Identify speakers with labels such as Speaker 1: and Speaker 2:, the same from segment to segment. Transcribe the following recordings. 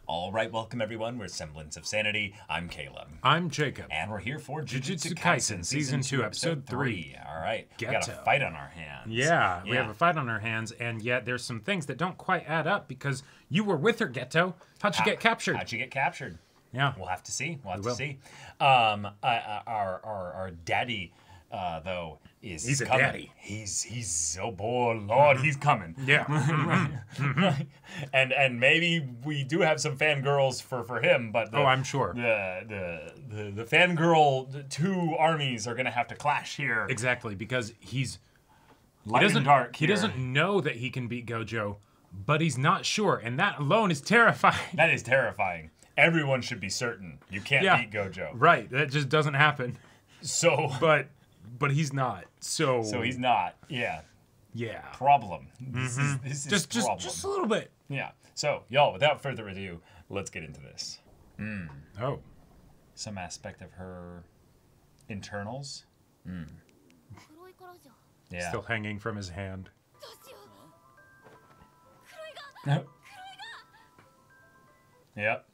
Speaker 1: All right, welcome everyone. We're Semblance of Sanity. I'm Caleb.
Speaker 2: I'm Jacob.
Speaker 1: And we're here for
Speaker 2: Jujutsu Kaisen, Season 2, Episode 3.
Speaker 1: All right. We got a
Speaker 2: Geto.
Speaker 1: fight on our hands.
Speaker 2: Yeah, we have a fight on our hands, and yet there's some things that don't quite add up because you were with her, Geto. How'd you get captured?
Speaker 1: How'd you get captured?
Speaker 2: Yeah.
Speaker 1: We'll have to see. We'll have to see. Our daddy, though, is
Speaker 2: He's a
Speaker 1: coming.
Speaker 2: daddy.
Speaker 1: He's oh boy, Lord, he's coming.
Speaker 2: Yeah.
Speaker 1: and maybe we do have some fangirls for him, but
Speaker 2: I'm sure.
Speaker 1: The fangirl two armies are gonna have to clash here.
Speaker 2: Exactly, because he doesn't know that he can beat Gojo, but he's not sure, and that alone is terrifying.
Speaker 1: That is terrifying. Everyone should be certain you can't beat Gojo.
Speaker 2: Right, that just doesn't happen.
Speaker 1: So,
Speaker 2: but he's not. So
Speaker 1: he's not. Yeah.
Speaker 2: Yeah.
Speaker 1: Problem. This is problem.
Speaker 2: Just a little bit.
Speaker 1: Yeah. So, y'all, without further ado, let's get into this.
Speaker 2: Oh.
Speaker 1: Some aspect of her internals. Yeah.
Speaker 2: Still hanging from his hand.
Speaker 1: Yep.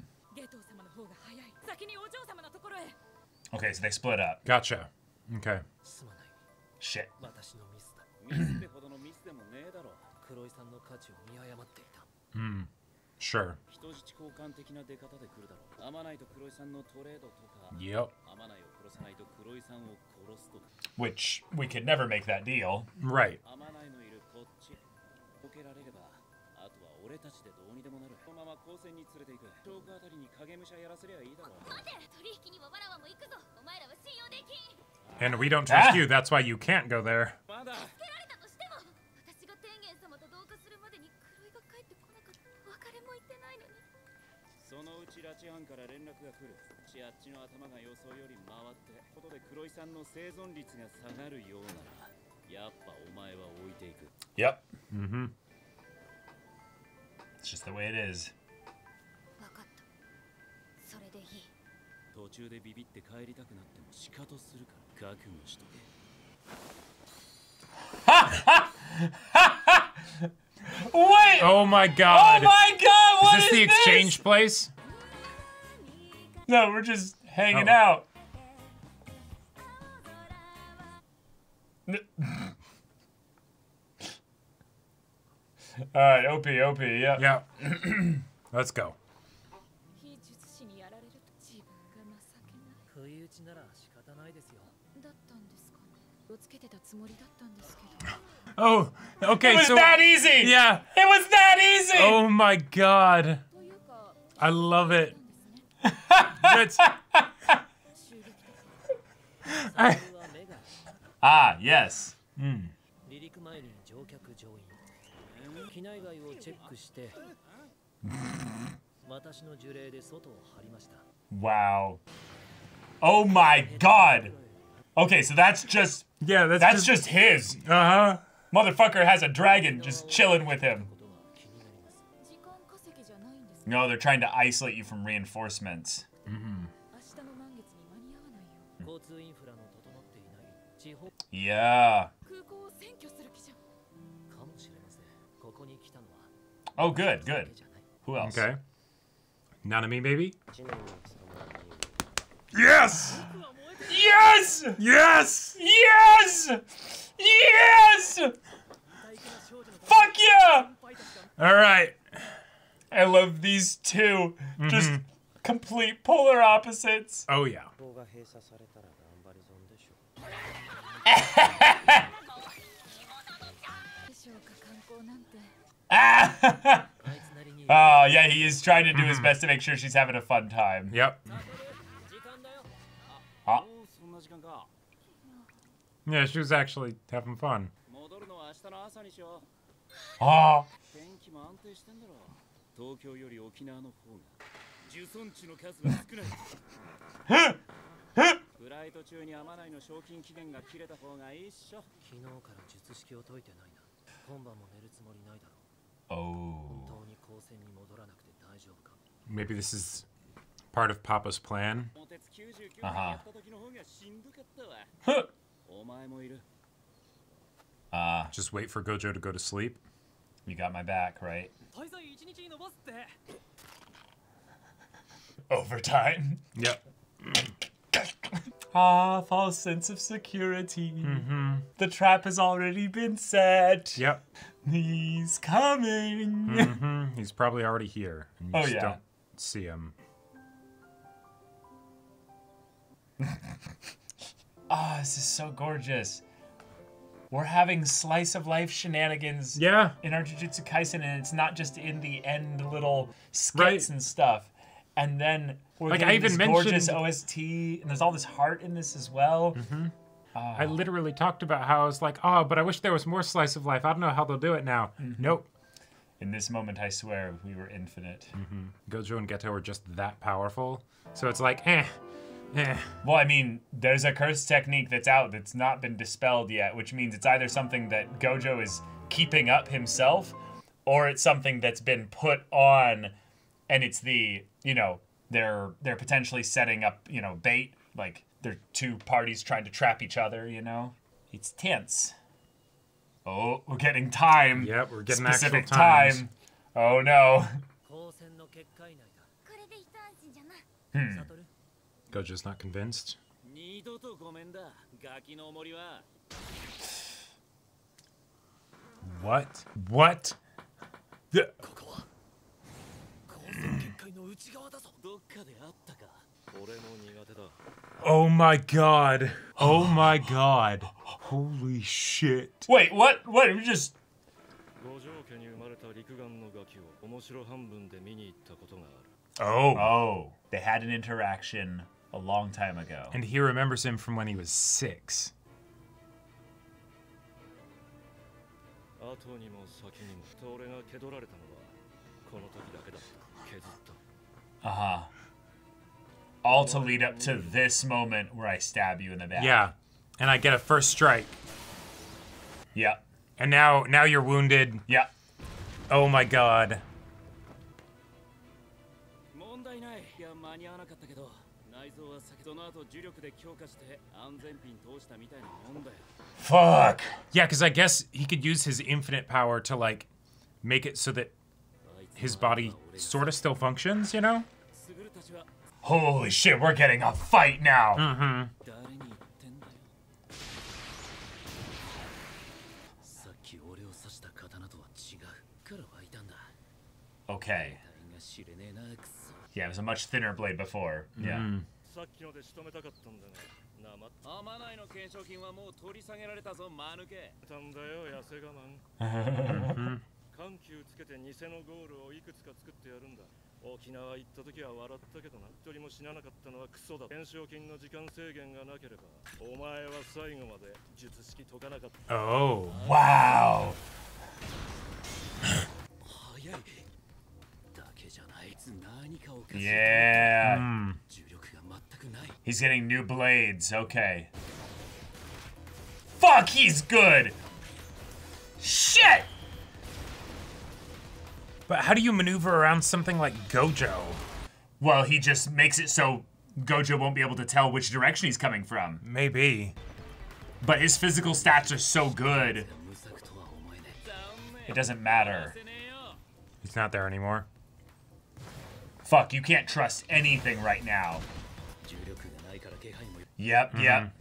Speaker 1: Okay, so they split up.
Speaker 2: Gotcha. Okay.
Speaker 1: Shit.
Speaker 2: Sure. Yep.
Speaker 1: Which, we could never make that deal.
Speaker 2: Right. And we don't trust you, that's why you can't go there.
Speaker 1: Yep. It's just the way it is. Wait!
Speaker 2: Oh my god!
Speaker 1: Oh my god! What
Speaker 2: is this the exchange place?
Speaker 1: No, we're just hanging out. Alright, OP, yeah.
Speaker 2: Yeah. Let's go. Oh, okay,
Speaker 1: It was that easy!
Speaker 2: Yeah.
Speaker 1: It was that easy!
Speaker 2: Oh my god. I love it. That's...
Speaker 1: yes. Wow. Oh my god. Okay, so that's just...
Speaker 2: Yeah,
Speaker 1: that's just his.
Speaker 2: Uh-huh.
Speaker 1: Motherfucker has a dragon just chilling with him. No, they're trying to isolate you from reinforcements. Yeah. Oh, good. Who else?
Speaker 2: Okay. Nanami, maybe? Yes!
Speaker 1: Yes!
Speaker 2: Yes!
Speaker 1: Yes! Yes! Fuck yeah!
Speaker 2: All right.
Speaker 1: I love these two. Just complete polar opposites.
Speaker 2: Oh, yeah.
Speaker 1: Oh, yeah, he is trying to do his best to make sure she's having a fun time.
Speaker 2: Yep. Yeah, she was actually having fun.
Speaker 1: Oh. Oh.
Speaker 2: Maybe this is part of Papa's plan. Just wait for Gojo to go to sleep.
Speaker 1: You got my back, right? overtime.
Speaker 2: Yep.
Speaker 1: Ah, false sense of security. The trap has already been set.
Speaker 2: Yep.
Speaker 1: He's coming.
Speaker 2: He's probably already here. And you just don't see him.
Speaker 1: Ah, this is so gorgeous. We're having slice of life shenanigans
Speaker 2: Yeah.
Speaker 1: in our Jujutsu Kaisen, and it's not just in the end little skits and stuff. And then we're
Speaker 2: Like,
Speaker 1: getting
Speaker 2: I even
Speaker 1: this gorgeous
Speaker 2: mentioned-
Speaker 1: OST, and there's all this heart in this as well.
Speaker 2: I literally talked about how I was like, oh, but I wish there was more slice of life. I don't know how they'll do it now. Nope.
Speaker 1: In this moment, I swear, we were infinite.
Speaker 2: Gojo and Geto are just that powerful. So it's like,
Speaker 1: Well, I mean, there's a curse technique that's out that's not been dispelled yet, which means it's either something that Gojo is keeping up himself, or it's something that's been put on, and it's the, you know, they're potentially setting up, you know, bait, like they're two parties trying to trap each other, you know? It's tense. Oh, we're getting time.
Speaker 2: Yep, we're getting
Speaker 1: Specific
Speaker 2: actual times.
Speaker 1: time. Oh no.
Speaker 2: Gojo's not convinced. What? What? The- Oh my god. Oh my god. Holy shit.
Speaker 1: Wait, what? What? We just... Oh. They had an interaction a long time ago.
Speaker 2: And he remembers him from when he was 6.
Speaker 1: Uh-huh. All to lead up to this moment where I stab you in the back.
Speaker 2: Yeah. And I get a first strike.
Speaker 1: Yep.
Speaker 2: And now you're wounded.
Speaker 1: Yep.
Speaker 2: Oh my god.
Speaker 1: Fuck.
Speaker 2: Yeah, because I guess he could use his infinite power to, like, make it so that his body sort of still functions, you know?
Speaker 1: Holy shit, we're getting a fight now. Okay. Yeah, it was a mumuch thinner blade before. Yeah.
Speaker 2: Oh.
Speaker 1: Wow. Yeah. He's getting new blades. Okay. Fuck, he's good. Shit.
Speaker 2: But how do you maneuver around something like Gojo?
Speaker 1: Well, he just makes it so Gojo won't be able to tell which direction he's coming from.
Speaker 2: Maybe.
Speaker 1: But his physical stats are so good, it doesn't matter.
Speaker 2: He's not there anymore.
Speaker 1: Fuck, you can't trust anything right now. Yep, yep.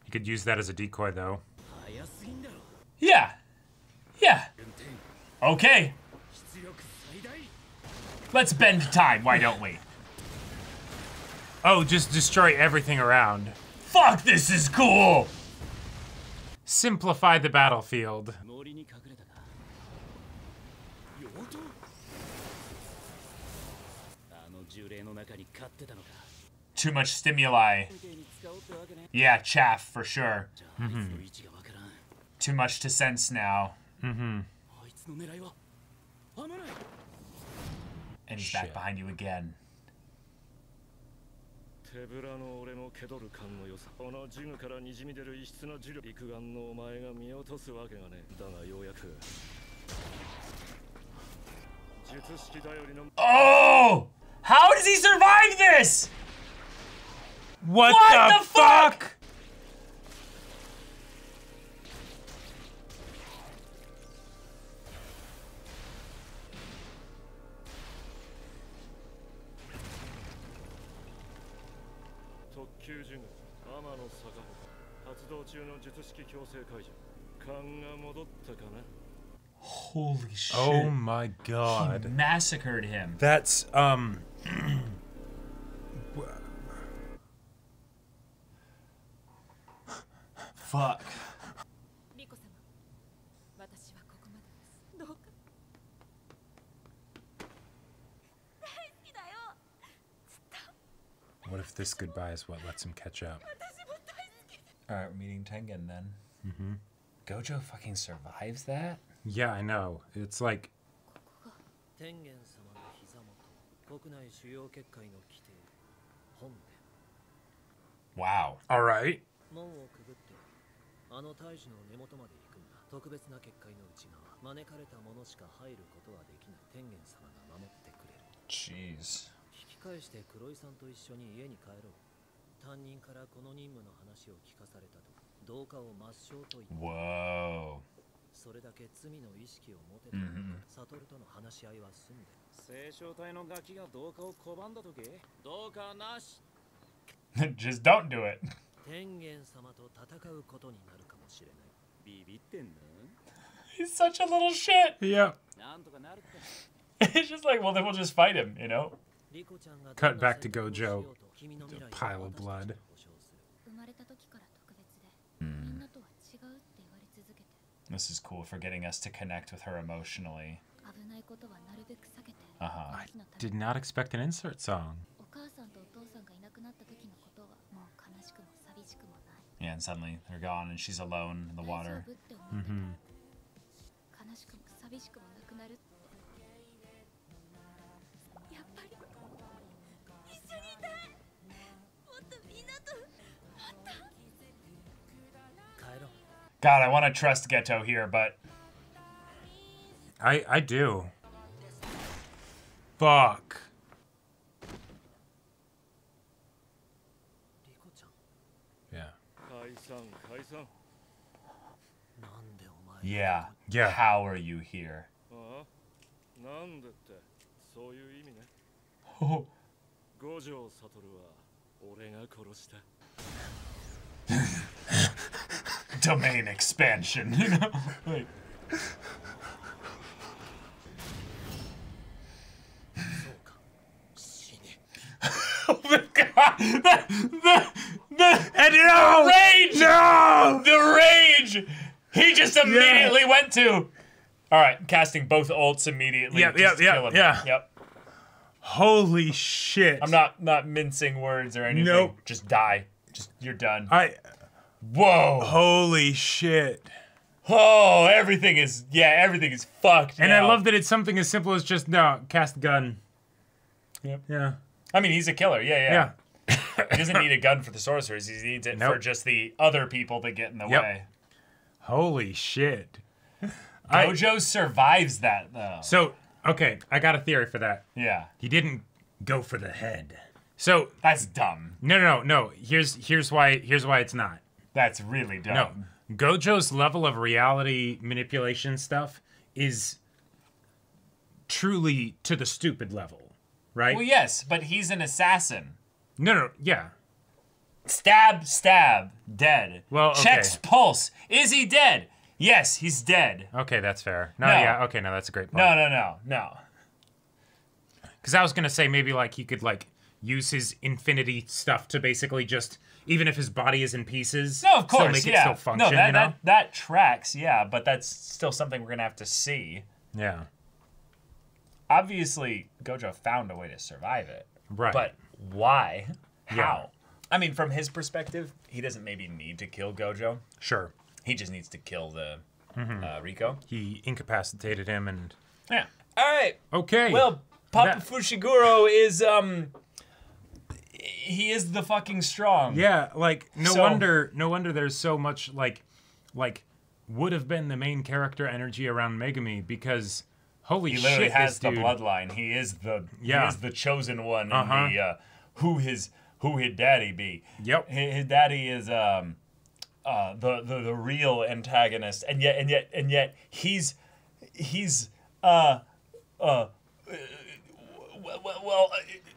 Speaker 2: He could use that as a decoy, though.
Speaker 1: Yeah. Yeah. Okay. Let's bend time, why don't we?
Speaker 2: Oh, just destroy everything around.
Speaker 1: Fuck, this is cool!
Speaker 2: Simplify the battlefield.
Speaker 1: Too much stimuli. Yeah, chaff, for sure. Too much to sense now. And he's back behind you again. Oh! How does he survive this?
Speaker 2: What the
Speaker 1: fuck? Holy shit.
Speaker 2: Oh my god.
Speaker 1: He massacred him.
Speaker 2: That's
Speaker 1: Fuck.
Speaker 2: What if this goodbye is what lets him catch up?
Speaker 1: Alright, we're meeting Tengen then. Gojo fucking survives that?
Speaker 2: Yeah, I know. It's like
Speaker 1: wow.
Speaker 2: all right.
Speaker 3: 門をくぐってあの大樹の根元まで行くんだ。特別な結界の内側、招かれた者しか入ることはできない天元様が守ってくれる。
Speaker 1: Jeez.
Speaker 3: 引き返して黒井さんと一緒に家に帰ろう。担任からこの任務の話を聞かされたと、どうかを抹消と言う。
Speaker 1: Whoa.
Speaker 3: それだけ罪の意識を持てたのか、悟との話し合いは済んで。
Speaker 4: 聖書隊のガキがどうかを拒んだとき、どうかなし。
Speaker 1: Just don't do it.
Speaker 3: 天元様と戦うことになるかもしれない。
Speaker 4: ビビってんの？
Speaker 1: He's such a little shit.
Speaker 2: Yeah.
Speaker 4: なんとかなるって。
Speaker 1: It's just like, well, then we'll just fight him, you know?
Speaker 2: Cut back to Gojo. A pile of blood.
Speaker 5: 生まれた時から特別で、みんなとは違うって言われ続けて。
Speaker 1: This is cool for getting us to connect with her emotionally.
Speaker 5: 危ないことはなるべく避けて。
Speaker 2: I did not expect an insert song.
Speaker 5: お母さんとお父さんがいなくなった時のことはもう悲しくも寂しくもない。
Speaker 1: Yeah, and suddenly they're gone and she's alone in the
Speaker 5: 大
Speaker 1: water.
Speaker 5: 丈夫って思ってた。悲しくも寂しくもなくなるって。やっぱり一緒にいたい。もっとみんなともっと。
Speaker 3: 帰ろう。
Speaker 1: God, I want to trust Geto here, but
Speaker 2: I do. Fuck.
Speaker 3: リコちゃん、
Speaker 2: Yeah.
Speaker 4: 解散解散。
Speaker 3: なんでお前。
Speaker 1: yeah.
Speaker 2: Yeah.
Speaker 1: How are you here?
Speaker 4: ああ、なんでってそういう意味ね。
Speaker 1: Oh,
Speaker 4: 五条悟は俺が殺した。
Speaker 1: domain expansion, you know? Like,
Speaker 3: そうか。死ね。
Speaker 1: oh my God! The
Speaker 2: No!
Speaker 1: rage!
Speaker 2: No!
Speaker 1: The rage! He just immediately went to. All right, casting both ults immediately.
Speaker 2: Yep,
Speaker 1: just
Speaker 2: yep,
Speaker 1: kill him.
Speaker 2: yeah.
Speaker 1: Yep.
Speaker 2: Holy shit.
Speaker 1: I'm not mincing words or anything.
Speaker 2: Nope.
Speaker 1: Just die. Just you're done.
Speaker 2: Whoa.
Speaker 1: Whoa.
Speaker 2: Holy shit.
Speaker 1: Oh, everything is fucked.
Speaker 2: And
Speaker 1: now.
Speaker 2: I love that it's something as simple as just cast gun.
Speaker 1: Yep.
Speaker 2: Yeah.
Speaker 1: I mean, he's a killer. Yeah.
Speaker 2: Yeah.
Speaker 1: He doesn't need a gun for the sorcerers. He needs it
Speaker 2: Nope.
Speaker 1: for just the other people that get in the
Speaker 2: Yep.
Speaker 1: way.
Speaker 2: Holy shit.
Speaker 1: Gojo survives that though.
Speaker 2: So, okay, I got a theory for that.
Speaker 1: Yeah.
Speaker 2: He didn't go for the head. So,
Speaker 1: That's dumb.
Speaker 2: no. Here's why it's not.
Speaker 1: That's really dumb.
Speaker 2: No. Gojo's level of reality manipulation stuff is truly to the stupid level, right?
Speaker 1: Well, yes, but he's an assassin.
Speaker 2: No, yeah.
Speaker 1: Stab, dead.
Speaker 2: Well, okay.
Speaker 1: Checks pulse. Is he dead? Yes, he's dead.
Speaker 2: Okay, that's fair. No,
Speaker 1: No.
Speaker 2: yeah, okay, no, that's a great point.
Speaker 1: No.
Speaker 2: Because I was gonna say maybe like he could like use his infinity stuff to basically just, even if his body is in pieces,
Speaker 1: No, of course,
Speaker 2: still make
Speaker 1: yeah.
Speaker 2: it still function,
Speaker 1: no, that,
Speaker 2: you know?
Speaker 1: that tracks, yeah, but that's still something we're gonna have to see.
Speaker 2: Yeah.
Speaker 1: Obviously, Gojo found a way to survive it.
Speaker 2: Right.
Speaker 1: But why? How?
Speaker 2: Yeah.
Speaker 1: I mean, from his perspective, he doesn't maybe need to kill Gojo.
Speaker 2: Sure.
Speaker 1: He just needs to kill the Rico.
Speaker 2: He incapacitated him and...
Speaker 1: Yeah. All right.
Speaker 2: Okay.
Speaker 1: Well, Papa
Speaker 2: That-
Speaker 1: Fushiguro is he is the fucking strong.
Speaker 2: Yeah, like, no
Speaker 1: So-
Speaker 2: wonder there's so much, like, would have been the main character energy around Megami, because, holy
Speaker 1: He literally
Speaker 2: shit,
Speaker 1: has
Speaker 2: this
Speaker 1: the
Speaker 2: dude...
Speaker 1: bloodline. He is the
Speaker 2: Yeah.
Speaker 1: he is the chosen one
Speaker 2: Uh-huh.
Speaker 1: in the who his daddy be.
Speaker 2: Yep.
Speaker 1: His daddy is the real antagonist, and yet he's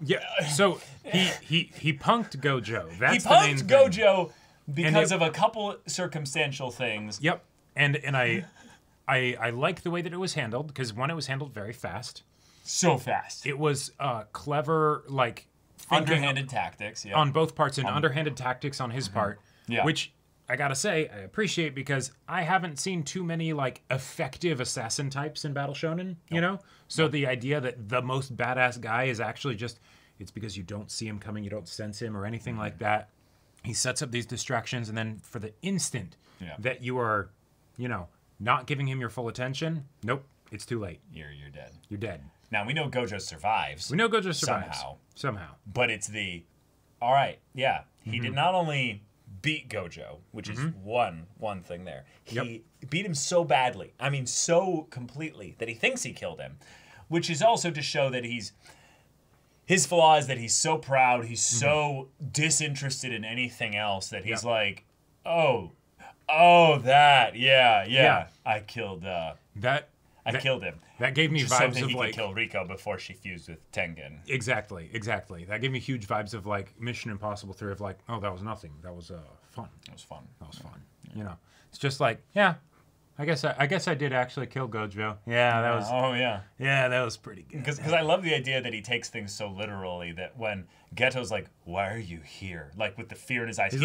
Speaker 2: Yeah. So he punked Gojo.
Speaker 1: he
Speaker 2: That's the main
Speaker 1: punked
Speaker 2: thing.
Speaker 1: Gojo because
Speaker 2: it-
Speaker 1: of a couple circumstantial things.
Speaker 2: Yep. And I like the way that it was handled because one, it was handled very fast.
Speaker 1: So fast.
Speaker 2: It was clever, like thinking
Speaker 1: Underhanded tactics, yeah.
Speaker 2: on both parts and underhanded tactics on his part.
Speaker 1: Yeah.
Speaker 2: Which I gotta say I appreciate because I haven't seen too many like effective assassin types in Battle Shonen. You know, so the idea that the most badass guy is actually just it's because you don't see him coming, you don't sense him or anything like that. He sets up these distractions, and then for the instant
Speaker 1: Yeah.
Speaker 2: that you are, you know, not giving him your full attention, nope, it's too late.
Speaker 1: You're dead.
Speaker 2: You're dead.
Speaker 1: Now we know Gojo survives.
Speaker 2: We know Gojo survives
Speaker 1: Somehow.
Speaker 2: somehow.
Speaker 1: But it's the all right, yeah. He did not only beat Gojo, which is one thing there. He beat him so badly. I mean so completely that he thinks he killed him, which is also to show that his flaw is that he's so proud, he's so disinterested in anything else that he's like, oh, that, yeah. I killed killed him.
Speaker 2: That gave me
Speaker 1: Just so
Speaker 2: vibes
Speaker 1: that
Speaker 2: of
Speaker 1: he
Speaker 2: like
Speaker 1: could kill Rico before she fused with Tengen.
Speaker 2: exactly. That gave me huge vibes of like Mission Impossible 3 of like, oh, that was nothing. That was fun.
Speaker 1: It was fun.
Speaker 2: That was fun. You know, it's just like, yeah, I guess I did actually kill Gojo. Yeah, that was
Speaker 1: Oh yeah.
Speaker 2: that was pretty good.
Speaker 1: Because I love the idea that he takes things so literally that when Geto's like, "Why are you here?" Like with the fear in his eyes,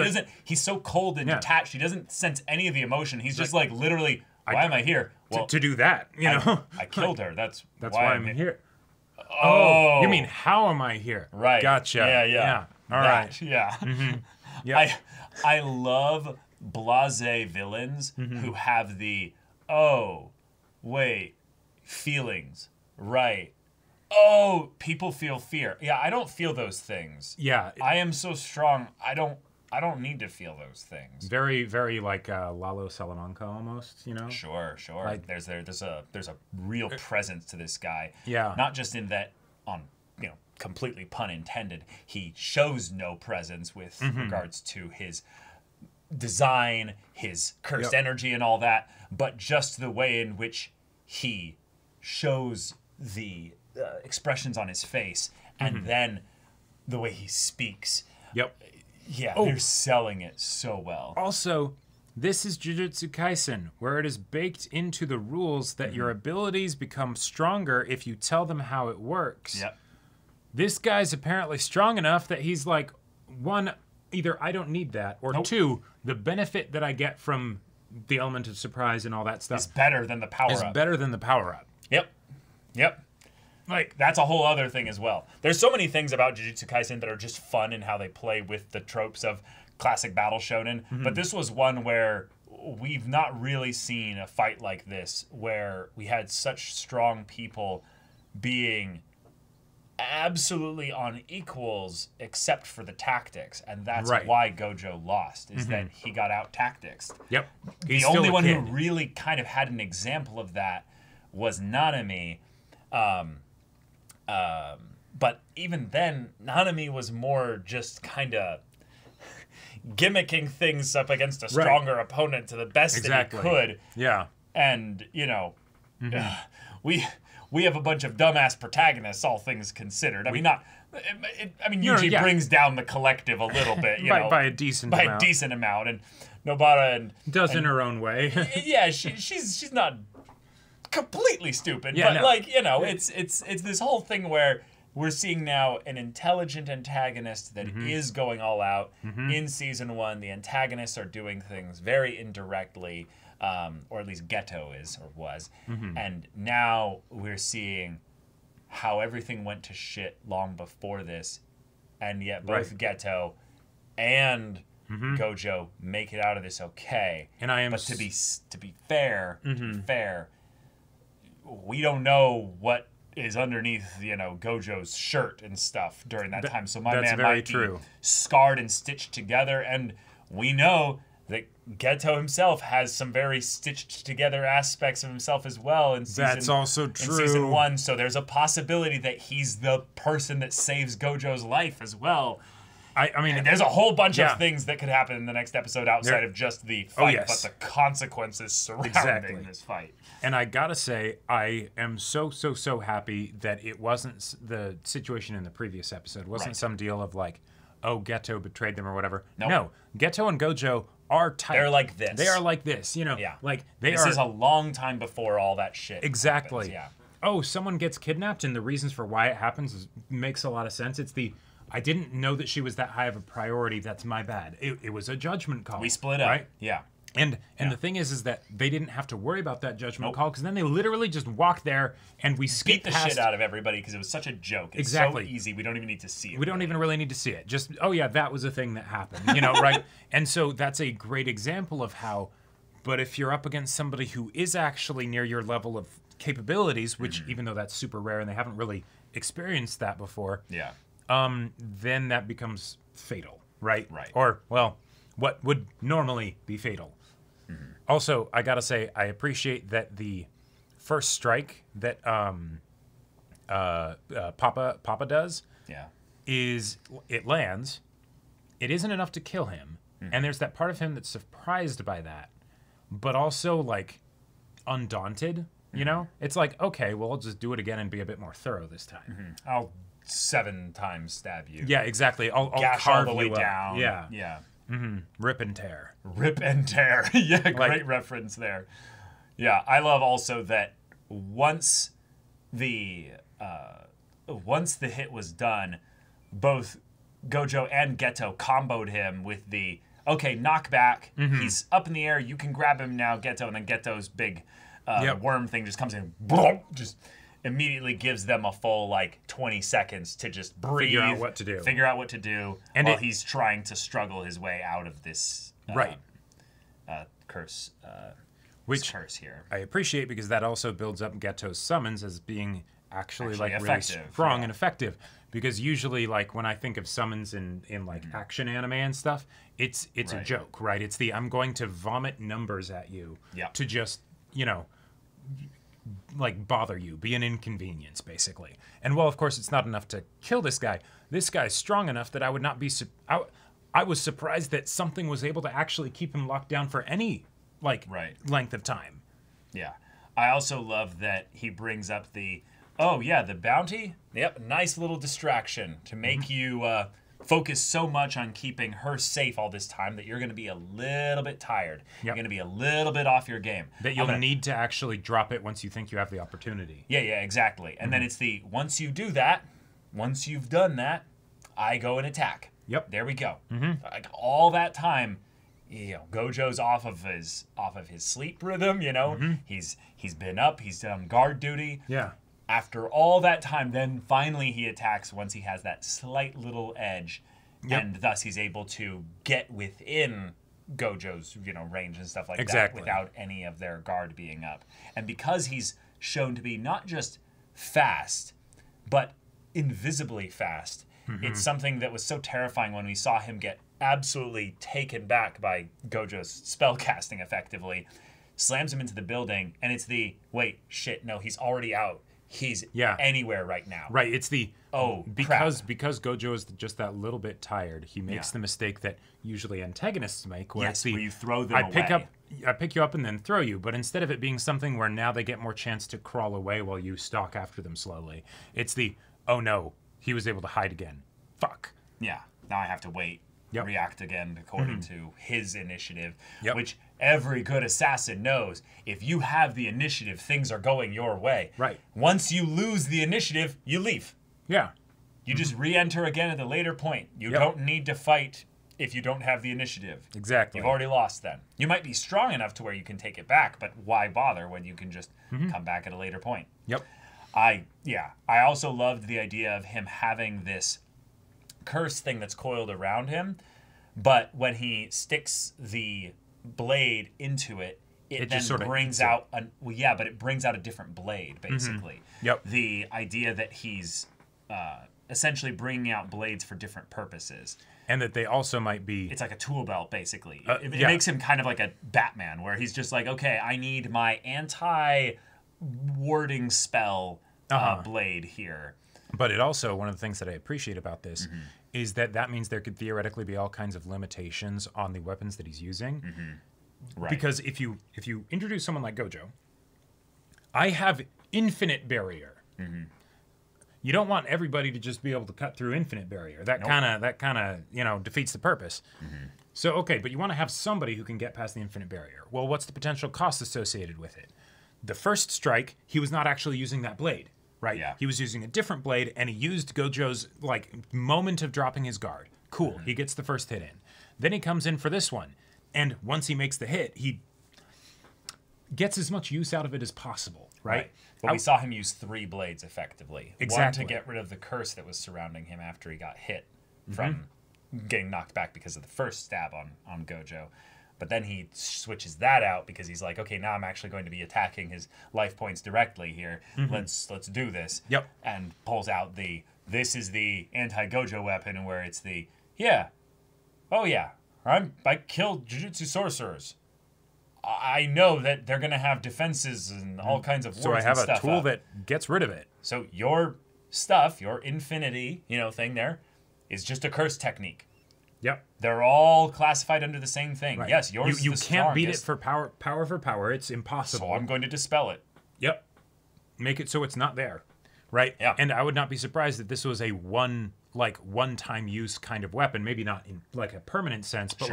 Speaker 1: he's so cold and detached. He doesn't sense any of the emotion. He's just like literally, "Why am I here?" Well,
Speaker 2: to do that, you know,
Speaker 1: I killed her. That's
Speaker 2: why I'm
Speaker 1: here.
Speaker 2: here.
Speaker 1: Oh,
Speaker 2: You mean how am I here?
Speaker 1: right?
Speaker 2: Gotcha.
Speaker 1: Yeah.
Speaker 2: All right.
Speaker 1: That, yeah.
Speaker 2: Yep.
Speaker 1: I love blasé villains who have the feelings. Right. Oh, people feel fear. Yeah, I don't feel those things.
Speaker 2: Yeah.
Speaker 1: I am so strong. I don't need to feel those things.
Speaker 2: Very, very like Lalo Salamanca almost, you know?
Speaker 1: Sure.
Speaker 2: Like-
Speaker 1: there's a real presence to this guy.
Speaker 2: Yeah.
Speaker 1: Not just in that completely pun intended, he shows no presence with regards to his design, his cursed energy and all that, but just the way in which he shows the expressions on his face and then the way he speaks.
Speaker 2: Yep.
Speaker 1: Yeah, they're selling it so well.
Speaker 2: Also, this is Jujutsu Kaisen, where it is baked into the rules that your abilities become stronger if you tell them how it works.
Speaker 1: Yep.
Speaker 2: This guy's apparently strong enough that he's like, one, either I don't need that, or two, the benefit that I get from the element of surprise and all that stuff
Speaker 1: It's better than the power
Speaker 2: is
Speaker 1: up.
Speaker 2: better than the power-up.
Speaker 1: Yep. Like, that's a whole other thing as well. There's so many things about Jujutsu Kaisen that are just fun in how they play with the tropes of classic battle shonen. But this was one where we've not really seen a fight like this, where we had such strong people being absolutely on equals except for the tactics. And that's
Speaker 2: Right.
Speaker 1: why Gojo lost, is that he got out tacticsed.
Speaker 2: Yep.
Speaker 1: The
Speaker 2: He's
Speaker 1: only
Speaker 2: still a
Speaker 1: one who
Speaker 2: kid.
Speaker 1: really kind of had an example of that was Nanami. But even then, Nanami was more just kind of gimmicking things up against a stronger opponent to the best that he could.
Speaker 2: Yeah.
Speaker 1: And, we have a bunch of dumbass protagonists, all things considered. I mean, Yuji brings down the collective a little bit,
Speaker 2: by a decent
Speaker 1: by
Speaker 2: amount.
Speaker 1: a decent amount. And Nobara and
Speaker 2: Does in her own way.
Speaker 1: yeah, she's not completely stupid,
Speaker 2: Yeah,
Speaker 1: but
Speaker 2: no.
Speaker 1: it's this whole thing where we're seeing now an intelligent antagonist that is going all out. In season 1, the antagonists are doing things very indirectly, or at least Geto is or was, and now we're seeing how everything went to shit long before this, and yet both Geto and Gojo make it out of this okay.
Speaker 2: And I am
Speaker 1: But to be fair, we don't know what is underneath, Gojo's shirt and stuff during that time. So my
Speaker 2: that's
Speaker 1: man
Speaker 2: very
Speaker 1: might
Speaker 2: true.
Speaker 1: be scarred and stitched together, and we know that Geto himself has some very stitched together aspects of himself as well in season,
Speaker 2: That's also
Speaker 1: in
Speaker 2: true.
Speaker 1: season 1. So there's a possibility that he's the person that saves Gojo's life as well.
Speaker 2: I mean,
Speaker 1: And there's a whole bunch
Speaker 2: Yeah.
Speaker 1: of things that could happen in the next episode outside of just the fight,
Speaker 2: yes.
Speaker 1: but the consequences surrounding
Speaker 2: Exactly.
Speaker 1: this fight.
Speaker 2: and I gotta say, I am so happy that it wasn't the situation in the previous episode. Wasn't
Speaker 1: Right.
Speaker 2: some deal of like, oh, Geto betrayed them or whatever.
Speaker 1: Nope.
Speaker 2: No, Geto and Gojo are tight.
Speaker 1: They're like this.
Speaker 2: They are like this. You know,
Speaker 1: Yeah.
Speaker 2: like they
Speaker 1: This
Speaker 2: are
Speaker 1: is a long time before all that shit.
Speaker 2: exactly.
Speaker 1: happens,
Speaker 2: Oh, someone gets kidnapped, and the reasons for why it happens makes a lot of sense. It's the I didn't know that she was that high of a priority. That's my bad. It was a judgment call.
Speaker 1: We split up.
Speaker 2: right?
Speaker 1: Yeah.
Speaker 2: And the thing is that they didn't have to worry about that judgment
Speaker 1: Nope.
Speaker 2: call because then they literally just walk there and we
Speaker 1: Beat
Speaker 2: skip
Speaker 1: the
Speaker 2: past.
Speaker 1: shit out of everybody because it was such a joke. It's
Speaker 2: Exactly.
Speaker 1: so easy. We don't even need to see it.
Speaker 2: We don't even really need to see it. Just oh yeah, that was a thing that happened. You know, right? And so that's a great example of how. But if you're up against somebody who is actually near your level of capabilities, which even though that's super rare and they haven't really experienced that before,
Speaker 1: Yeah.
Speaker 2: then that becomes fatal, right?
Speaker 1: Right.
Speaker 2: Or, well, what would normally be fatal. Also, I gotta say, I appreciate that the first strike that Papa does
Speaker 1: Yeah.
Speaker 2: is it lands. It isn't enough to kill him, and there's that part of him that's surprised by that, but also like undaunted. You know, it's like okay, well, I'll just do it again and be a bit more thorough this time.
Speaker 1: I'll 7 times stab you.
Speaker 2: Yeah, exactly. I'll
Speaker 1: Gash
Speaker 2: carve
Speaker 1: all the way
Speaker 2: you up.
Speaker 1: down.
Speaker 2: Yeah,
Speaker 1: Yeah.
Speaker 2: rip and tear.
Speaker 1: Rip and tear. Yeah, great reference there. Yeah, I love also that once the hit was done, both Gojo and Geto comboed him with the okay knockback. He's up in the air. You can grab him now, Geto, and then Geto's big
Speaker 2: Yep.
Speaker 1: worm thing just comes in, boom, just immediately gives them a full like 20 seconds to just breathe,
Speaker 2: Figure out what to do.
Speaker 1: figure out what to do,
Speaker 2: And
Speaker 1: while
Speaker 2: it-
Speaker 1: he's trying to struggle his way out of this
Speaker 2: Right.
Speaker 1: curse.
Speaker 2: Which
Speaker 1: curse here.
Speaker 2: I appreciate because that also builds up Geto's summons as being actually like really
Speaker 1: effective,
Speaker 2: strong
Speaker 1: yeah.
Speaker 2: and effective. Because usually, like when I think of summons in like action anime and stuff, it's a
Speaker 1: Right.
Speaker 2: joke, right? It's the I'm going to vomit numbers at you
Speaker 1: Yep.
Speaker 2: to just like bother you, be an inconvenience, basically. And while of course it's not enough to kill this guy, this guy's strong enough that I would not be. I was surprised that something was able to actually keep him locked down for any like
Speaker 1: Right.
Speaker 2: length of time.
Speaker 1: Yeah. I also love that he brings up the, oh yeah, the bounty. Yep, nice little distraction to make you focus so much on keeping her safe all this time that you're going to be a little bit tired. You're going to be a little bit off your game.
Speaker 2: That you'll need to actually drop it once you think you have the opportunity.
Speaker 1: Yeah, exactly. And then it's the once you do that, once you've done that, I go and attack.
Speaker 2: Yep.
Speaker 1: There we go. Like all that time, Gojo's off of his sleep rhythm. He's been up. He's done guard duty.
Speaker 2: Yeah.
Speaker 1: After all that time, then finally he attacks once he has that slight little edge, and thus he's able to get within Gojo's range and stuff like
Speaker 2: Exactly.
Speaker 1: that without any of their guard being up. And because he's shown to be not just fast, but invisibly fast, it's something that was so terrifying when we saw him get absolutely taken back by Gojo's spellcasting effectively, slams him into the building, and it's the, wait, shit, no, he's already out. He's anywhere right now.
Speaker 2: Right. It's the
Speaker 1: because
Speaker 2: Gojo is just that little bit tired. He makes the mistake that usually antagonists make, where it's the
Speaker 1: where you throw them
Speaker 2: I pick
Speaker 1: away.
Speaker 2: you up and then throw you. But instead of it being something where now they get more chance to crawl away while you stalk after them slowly, it's the oh no, he was able to hide again. Fuck.
Speaker 1: Yeah. Now I have to wait.
Speaker 2: Yep.
Speaker 1: React again according to his initiative,
Speaker 2: Yep.
Speaker 1: which every good assassin knows. If you have the initiative, things are going your way.
Speaker 2: Right.
Speaker 1: Once you lose the initiative, you leave.
Speaker 2: Yeah.
Speaker 1: You just re-enter again at a later point. You don't need to fight if you don't have the initiative.
Speaker 2: Exactly.
Speaker 1: You've already lost then. You might be strong enough to where you can take it back, but why bother when you can just come back at a later point?
Speaker 2: Yep.
Speaker 1: I also loved the idea of him having this curse thing that's coiled around him, but when he sticks the blade into it, it then
Speaker 2: just sort of
Speaker 1: brings
Speaker 2: eats it.
Speaker 1: out but it brings out a different blade basically.
Speaker 2: Yep.
Speaker 1: The idea that he's essentially bringing out blades for different purposes.
Speaker 2: And that they also might be
Speaker 1: It's like a tool belt, basically. It
Speaker 2: yeah.
Speaker 1: makes him kind of like a Batman, where he's just like, okay, I need my anti-warding spell blade here.
Speaker 2: But it also, one of the things that I appreciate about this is that means there could theoretically be all kinds of limitations on the weapons that he's using.
Speaker 1: Right.
Speaker 2: Because if you introduce someone like Gojo, I have infinite barrier. You don't want everybody to just be able to cut through infinite barrier. That kind of defeats the purpose. So okay, but you want to have somebody who can get past the infinite barrier. Well, what's the potential cost associated with it? The first strike, he was not actually using that blade, right?
Speaker 1: Yeah.
Speaker 2: He was using a different blade, and he used Gojo's moment of dropping his guard. Cool, he gets the first hit in. Then he comes in for this one, and once he makes the hit, he gets as much use out of it as possible, right?
Speaker 1: But we saw him use 3 blades effectively.
Speaker 2: Exactly.
Speaker 1: One to get rid of the curse that was surrounding him after he got hit from getting knocked back because of the first stab on Gojo. But then he switches that out because he's like, okay, now I'm actually going to be attacking his life points directly here. Let's do this.
Speaker 2: Yep.
Speaker 1: And pulls out this is the anti-Gojo weapon, where it's I killed Jujutsu sorcerers. I know that they're going to have defenses and all kinds of words
Speaker 2: So I have
Speaker 1: and
Speaker 2: a
Speaker 1: stuff
Speaker 2: tool
Speaker 1: up.
Speaker 2: that gets rid of it.
Speaker 1: So your stuff, your infinity, thing there, is just a curse technique.
Speaker 2: Yep.
Speaker 1: They're all classified under the same thing.
Speaker 2: Right.
Speaker 1: Yes, yours
Speaker 2: You
Speaker 1: is the
Speaker 2: can't beat it
Speaker 1: strongest,
Speaker 2: for power. It's impossible.
Speaker 1: so I'm going to dispel it.
Speaker 2: Yep. Make it so it's not there. Right?
Speaker 1: Yeah.
Speaker 2: And I would not be surprised if this was a one-time use kind of weapon. Maybe not in like a permanent sense, but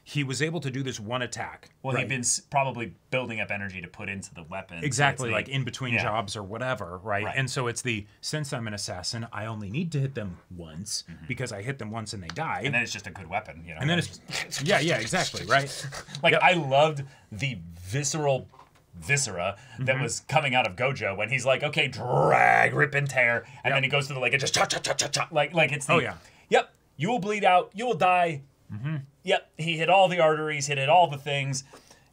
Speaker 2: he was able to do this one attack.
Speaker 1: Well,
Speaker 2: right?
Speaker 1: he'd been probably building up energy to put into the weapon. so
Speaker 2: Exactly,
Speaker 1: it's
Speaker 2: like in between jobs or whatever, right?
Speaker 1: Right.
Speaker 2: And so since I'm an assassin, I only need to hit them once because I hit them once and they die.
Speaker 1: And then it's just a good weapon,
Speaker 2: And then it's yeah, exactly, right?
Speaker 1: I loved the viscera that was coming out of Gojo when he's like, okay, drag, rip and tear, and then he goes to the leg and just cha cha cha cha cha, like it's the yep, you will bleed out, you will die. Yep, he hit all the arteries, hit all the things.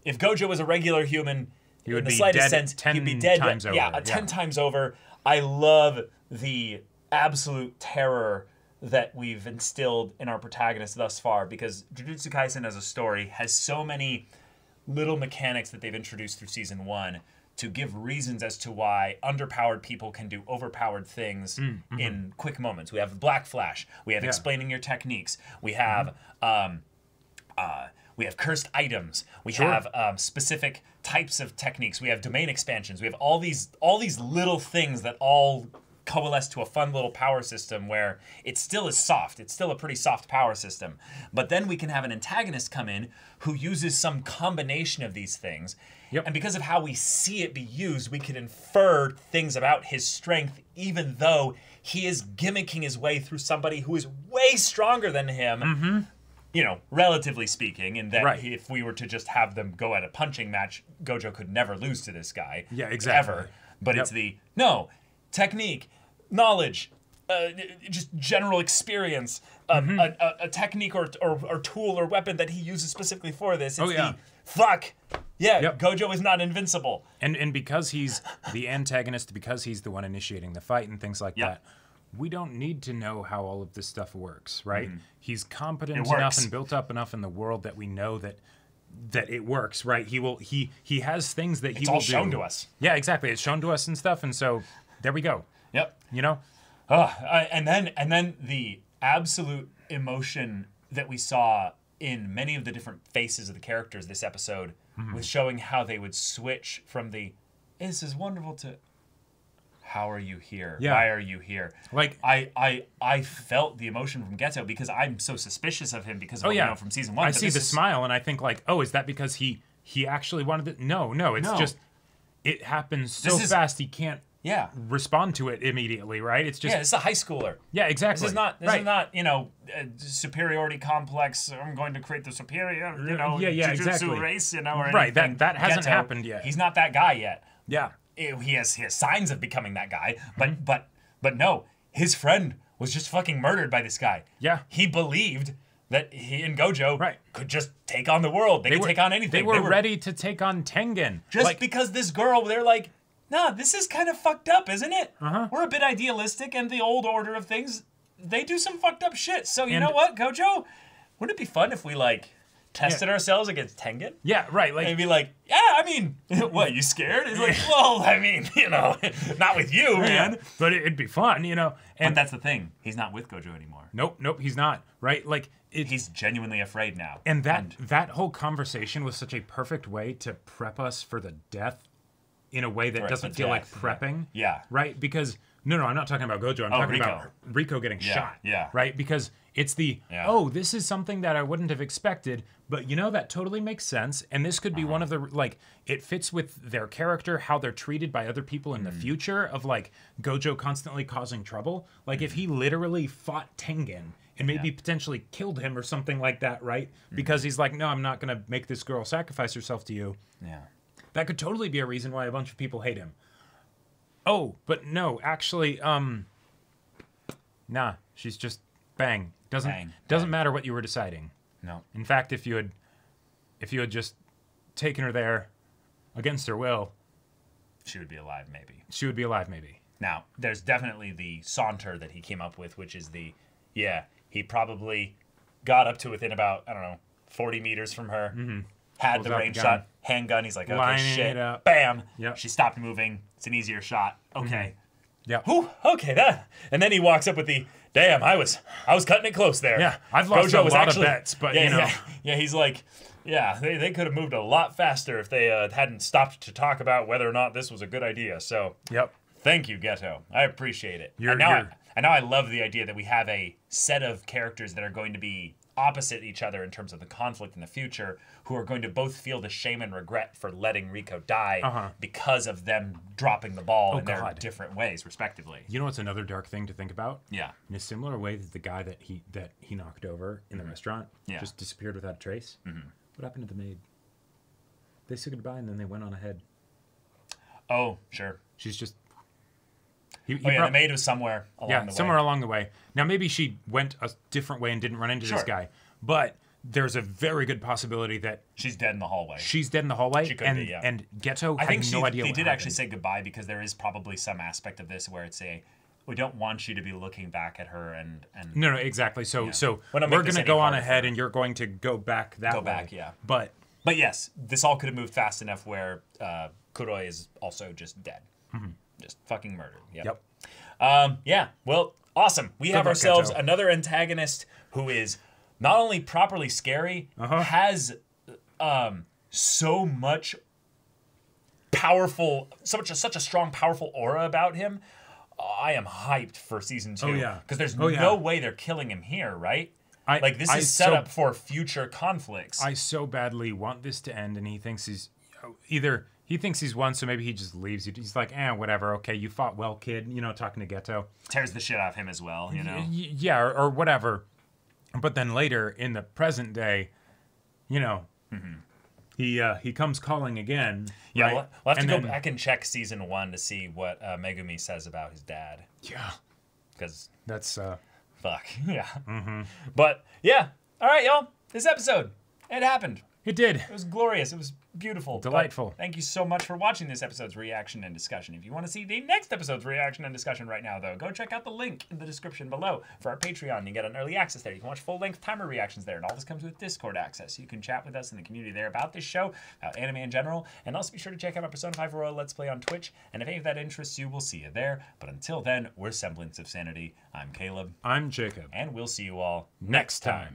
Speaker 1: If Gojo was a regular human,
Speaker 2: He would
Speaker 1: in the
Speaker 2: be
Speaker 1: slightest
Speaker 2: dead
Speaker 1: sense,
Speaker 2: 10
Speaker 1: he'd be dead.
Speaker 2: times over,
Speaker 1: 10 times over. I love the absolute terror that we've instilled in our protagonist thus far, because Jujutsu Kaisen as a story has so many little mechanics that they've introduced through season 1 to give reasons as to why underpowered people can do overpowered things in quick moments. We have Black Flash. We have explaining your techniques. We have cursed items. We have specific types of techniques. We have domain expansions. We have all these little things that all coalesce to a fun little power system where it still is soft. It's still a pretty soft power system. But then we can have an antagonist come in who uses some combination of these things.
Speaker 2: Yep.
Speaker 1: And because of how we see it be used, we can infer things about his strength, even though he is gimmicking his way through somebody who is way stronger than him. Relatively speaking, in that if we were to just have them go at a punching match, Gojo could never lose to this guy.
Speaker 2: Yeah, exactly.
Speaker 1: Ever. But it's technique, knowledge, just general experience, a technique or tool or weapon that he uses specifically for this. It's Gojo is not invincible.
Speaker 2: And because he's the antagonist, because he's the one initiating the fight and things like that, we don't need to know how all of this stuff works, right? He's competent enough and built up enough in the world that we know that it works, right? He has things that he will do.
Speaker 1: It's all shown to us.
Speaker 2: Yeah, exactly. It's shown to us and stuff, and so there we go.
Speaker 1: Yep. And then the absolute emotion that we saw in many of the different faces of the characters this episode was showing how they would switch from this is wonderful to how are you here?
Speaker 2: Yeah.
Speaker 1: Why are you here?
Speaker 2: Like
Speaker 1: I felt the emotion from Geto because I'm so suspicious of him because of what we know from season 1.
Speaker 2: I see the smile and I think is that because he actually wanted it? No, it's just it happens so fast he can't respond to it immediately, right? It's just
Speaker 1: it's a high schooler.
Speaker 2: Yeah, exactly.
Speaker 1: This is not a superiority complex. I'm going to create the superior, jujutsu
Speaker 2: exactly.
Speaker 1: race, or
Speaker 2: right.
Speaker 1: anything.
Speaker 2: That hasn't
Speaker 1: Geto,
Speaker 2: happened yet.
Speaker 1: He's not that guy yet.
Speaker 2: Yeah.
Speaker 1: He has signs of becoming that guy, but no, his friend was just fucking murdered by this guy.
Speaker 2: Yeah.
Speaker 1: He believed that he and Gojo could just take on the world. They could take on anything.
Speaker 2: They were ready to take on Tengen.
Speaker 1: Just because this girl, they're like, nah, this is kind of fucked up, isn't it? We're a bit idealistic, and the old order of things, they do some fucked up shit. So you know what, Gojo? Wouldn't it be fun if we tested ourselves against Tengen?
Speaker 2: Yeah, right.
Speaker 1: And
Speaker 2: Like,
Speaker 1: he'd be like, yeah, I mean, what, you scared? He's like, well, I mean, not with you, man.
Speaker 2: but it'd be fun, you know.
Speaker 1: But
Speaker 2: And
Speaker 1: that's the thing. He's not with Gojo anymore.
Speaker 2: nope, he's not. Right? Like,
Speaker 1: He's genuinely afraid now.
Speaker 2: and that whole conversation was such a perfect way to prep us for the death in a way that
Speaker 1: Right,
Speaker 2: doesn't
Speaker 1: the
Speaker 2: feel like
Speaker 1: death,
Speaker 2: prepping.
Speaker 1: Yeah.
Speaker 2: Right? Because no, I'm not talking about Gojo. I'm talking
Speaker 1: Rico.
Speaker 2: about Rico getting shot.
Speaker 1: yeah.
Speaker 2: Right? Because it's
Speaker 1: Yeah.
Speaker 2: this is something that I wouldn't have expected, but that totally makes sense. And this could be one of the it fits with their character, how they're treated by other people in the future of like Gojo constantly causing trouble. Like if he literally fought Tengen and maybe potentially killed him or something like that, right? Because he's like, no, I'm not gonna make this girl sacrifice herself to you.
Speaker 1: Yeah.
Speaker 2: That could totally be a reason why a bunch of people hate him. Oh, but no, actually, nah, she's just bang. Doesn't matter what you were deciding.
Speaker 1: No.
Speaker 2: In fact, if you had just taken her there against her will,
Speaker 1: She would be alive, maybe.
Speaker 2: she would be alive maybe.
Speaker 1: Now, there's definitely the saunter that he came up with, which is he probably got up to within about, 40 meters from her, had
Speaker 2: Pulls
Speaker 1: the
Speaker 2: out the
Speaker 1: range
Speaker 2: gun.
Speaker 1: shot, handgun. He's like, okay,
Speaker 2: Lining
Speaker 1: shit,
Speaker 2: it up.
Speaker 1: bam.
Speaker 2: Yep.
Speaker 1: She stopped moving. It's an easier shot. Okay.
Speaker 2: Yeah.
Speaker 1: Whew, okay, that. And then he walks up with the, damn, I was cutting it close there.
Speaker 2: Yeah, I've lost a lot of bets, but,
Speaker 1: Yeah, he's like, yeah, they could have moved a lot faster if they hadn't stopped to talk about whether or not this was a good idea. So,
Speaker 2: Yep.
Speaker 1: thank you, Geto. I appreciate it.
Speaker 2: You're-
Speaker 1: and now
Speaker 2: you're-
Speaker 1: I love the idea that we have a set of characters that are going to be opposite each other in terms of the conflict in the future, who are going to both feel the shame and regret for letting Rico die because of them dropping the ball in their
Speaker 2: God.
Speaker 1: different ways, respectively.
Speaker 2: You know what's another dark thing to think about?
Speaker 1: Yeah.
Speaker 2: In a similar way that the guy that he knocked over in the restaurant
Speaker 1: Yeah.
Speaker 2: just disappeared without a trace. What happened to the maid? They said goodbye and then they went on ahead.
Speaker 1: Oh, sure.
Speaker 2: She's just.
Speaker 1: The maid was somewhere along the way.
Speaker 2: somewhere along the way. Now maybe she went a different way and didn't run into this
Speaker 1: Sure.
Speaker 2: guy, but there's a very good possibility that
Speaker 1: She's dead in the hallway.
Speaker 2: she's dead in the hallway.
Speaker 1: She could
Speaker 2: and
Speaker 1: be, yeah.
Speaker 2: and Geto
Speaker 1: I
Speaker 2: had
Speaker 1: think
Speaker 2: no idea.
Speaker 1: they
Speaker 2: what
Speaker 1: did actually
Speaker 2: happened.
Speaker 1: say goodbye because there is probably some aspect of this where it's we don't want you to be looking back at her and
Speaker 2: No, exactly. So
Speaker 1: Well, don't
Speaker 2: we're
Speaker 1: make this
Speaker 2: gonna
Speaker 1: any
Speaker 2: go on
Speaker 1: harder
Speaker 2: ahead,
Speaker 1: for-
Speaker 2: and you're going to go back that way.
Speaker 1: back, yeah.
Speaker 2: But
Speaker 1: But yes, this all could have moved fast enough where Kuroi is also just dead. Just fucking murdered. Yep. Yeah, well, awesome. We have
Speaker 2: luck,
Speaker 1: ourselves
Speaker 2: Geto.
Speaker 1: another antagonist who is not only properly scary, has so much powerful, such a strong, powerful aura about him. I am hyped for season 2.
Speaker 2: Oh, yeah.
Speaker 1: Because there's
Speaker 2: Oh, yeah.
Speaker 1: no way they're killing him here, right? This is set up for future conflicts.
Speaker 2: I so badly want this to end, and he thinks he's either he thinks he's won, so maybe he just leaves. He's like, whatever. Okay, you fought well, kid. Talking to Geto.
Speaker 1: Tears the shit out of him as well,
Speaker 2: Yeah, or whatever. But then later in the present day, he comes calling again.
Speaker 1: Yeah,
Speaker 2: right?
Speaker 1: we'll have to
Speaker 2: And
Speaker 1: go
Speaker 2: then-
Speaker 1: back and check season 1 to see what Megumi says about his dad.
Speaker 2: Yeah,
Speaker 1: Because,
Speaker 2: that's
Speaker 1: fuck, yeah. But, yeah. All right, y'all. This episode, it happened.
Speaker 2: it did.
Speaker 1: It was glorious. It was beautiful.
Speaker 2: Delightful.
Speaker 1: But thank you so much for watching this episode's reaction and discussion. If you want to see the next episode's reaction and discussion right now, though, go check out the link in the description below for our Patreon. You get an early access there. You can watch full-length timer reactions there, and all this comes with Discord access. You can chat with us in the community there about this show, about anime in general, and also be sure to check out my Persona 5 Royal Let's Play on Twitch, and if any of that interests you, we'll see you there. But until then, we're Semblance of Sanity. I'm Caleb,
Speaker 2: I'm Jacob.
Speaker 1: and we'll see you all
Speaker 2: Next time.